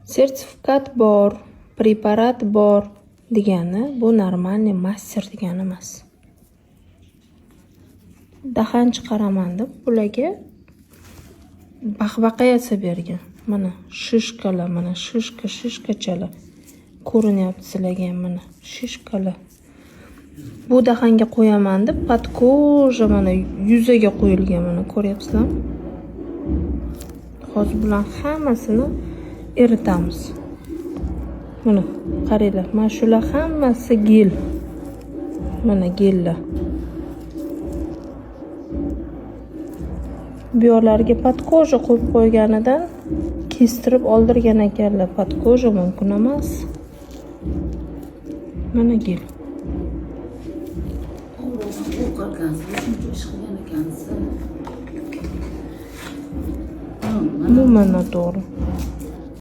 sertifikat bor, preparat bor degani bu normalniy master degani emas. Dahan chiqaraman deb bularga baqbaqa yasab bergan. Mana shishkalar, mana shishkachalar ko'rinyapti sizlarga ham mana shishkalar. Bu dahanga qo'yaman deb podkoja mana yuzaga qo'yilgan, mana ko'ryapsizlarmi? Hozir bular hammasini eritamiz. Mana qaranglar, mana shular hammasi gel. Mana gellar. Bu yerlarga podkoja qo'yib qo'yganidan kestirib oldirgan ekanlar. Podkoja mumkin emas. Mana gel. Umuman noto'g'ri.